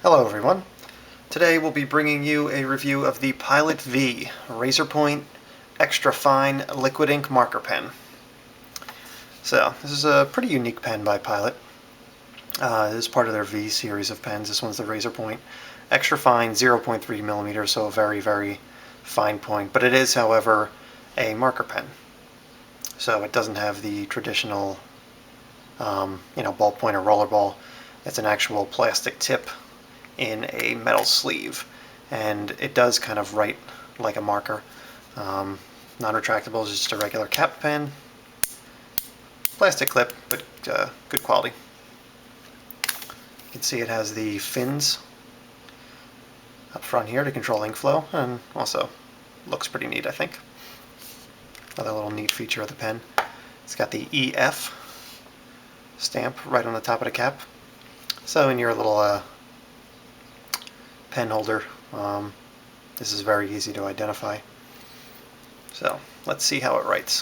Hello everyone. Today we'll be bringing you a review of the Pilot V Razorpoint Extra Fine Liquid Ink Marker Pen. So, this is a pretty unique pen by Pilot. This is part of their V series of pens. This one's the Razorpoint Extra Fine 0.3 millimeters, so a very, very fine point. But it is, however, a marker pen. So it doesn't have the traditional ballpoint or rollerball. It's an actual plastic tip in a metal sleeve, and it does kind of write like a marker. Non-retractable is just a regular cap pen, plastic clip, but good quality. You can see it has the fins up front here to control ink flow, and also looks pretty neat, I think. Another little neat feature of the pen. It's got the EF stamp right on the top of the cap. So in your little pen holder, this is very easy to identify. So let's see how it writes.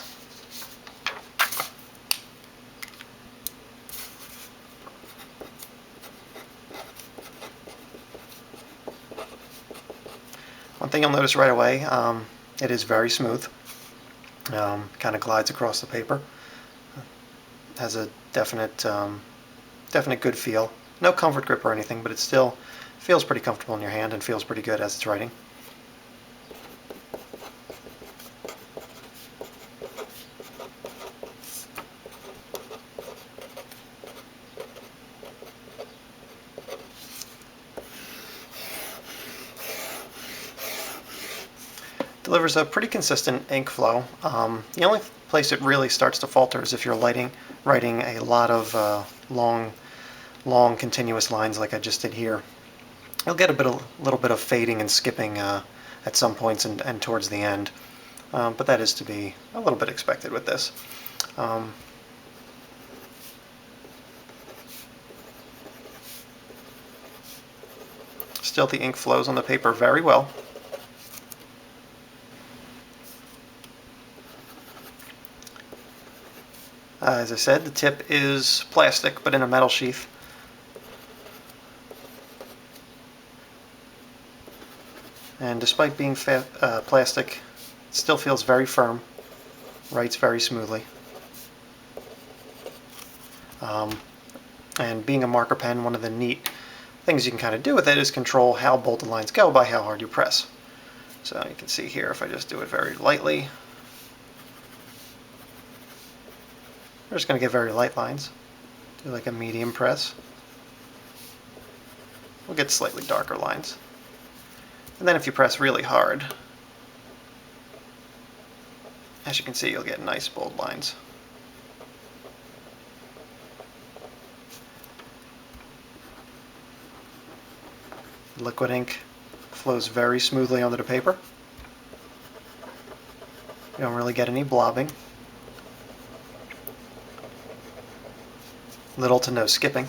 One thing you'll notice right away, it is very smooth. Kind of glides across the paper. Has a definite good feel. No comfort grip or anything, but it still feels pretty comfortable in your hand and feels pretty good as it's writing. Delivers a pretty consistent ink flow. The only place it really starts to falter is if you're writing a lot of long continuous lines like I just did here. You'll get a little bit of fading and skipping at some points and towards the end, but that is to be a little bit expected with this. Still, the ink flows on the paper very well. As I said, the tip is plastic, but in a metal sheath. And despite being plastic, it still feels very firm, writes very smoothly. And being a marker pen, one of the neat things you can kind of do with it is control how bold the lines go by how hard you press. So you can see here, if I just do it very lightly, we're just going to get very light lines. Do like a medium press. We'll get slightly darker lines. And then if you press really hard, as you can see, you'll get nice bold lines. Liquid ink flows very smoothly onto the paper. You don't really get any blobbing. Little to no skipping.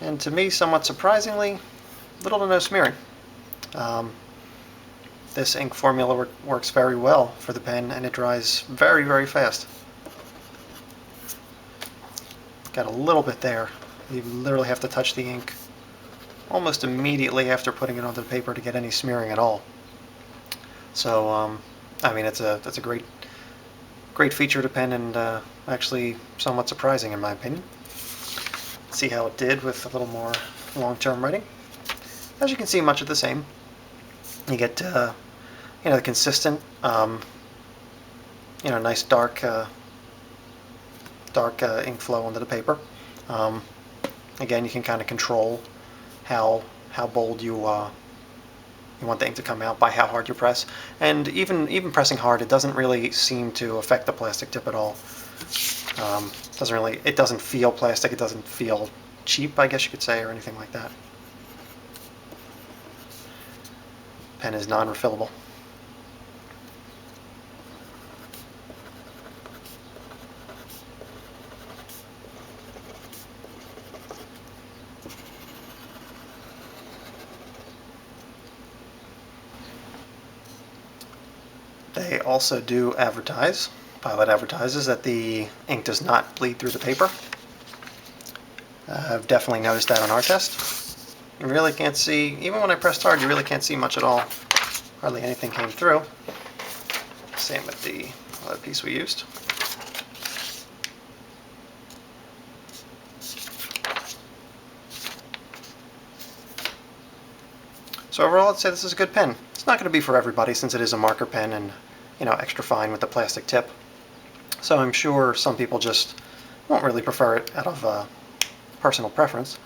And to me, somewhat surprisingly, little to no smearing. This ink formula works very well for the pen, and it dries very, very fast. Got a little bit there. You literally have to touch the ink almost immediately after putting it onto the paper to get any smearing at all. So, I mean, that's a great feature to pen, and actually somewhat surprising in my opinion. Let's see how it did with a little more long-term writing. As you can see, much of the same. You get the consistent, nice dark ink flow onto the paper. Again, you can kind of control how bold you want the ink to come out by how hard you press, and even pressing hard, it doesn't really seem to affect the plastic tip at all. It doesn't feel plastic. It doesn't feel cheap, I guess you could say, or anything like that. Pen is non-refillable. They also do advertise, Pilot advertises that the ink does not bleed through the paper. I've definitely noticed that on our test. You really can't see, even when I pressed hard, you really can't see much at all. Hardly anything came through. Same with the other piece we used. So overall, I'd say this is a good pen. It's not going to be for everybody since it is a marker pen and, extra fine with the plastic tip. So I'm sure some people just won't really prefer it out of personal preference.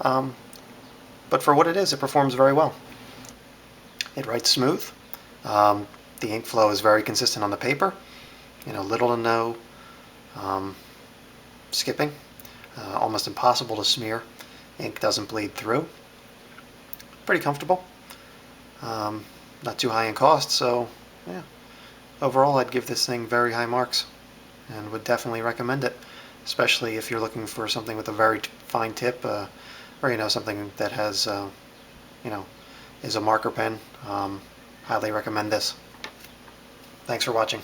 But for what it is, it performs very well. It writes smooth. The ink flow is very consistent on the paper. Little to no skipping. Almost impossible to smear. Ink doesn't bleed through. Pretty comfortable. Not too high in cost, so yeah. Overall, I'd give this thing very high marks and would definitely recommend it, especially if you're looking for something with a very fine tip, or something that has, is a marker pen. Highly recommend this. Thanks for watching.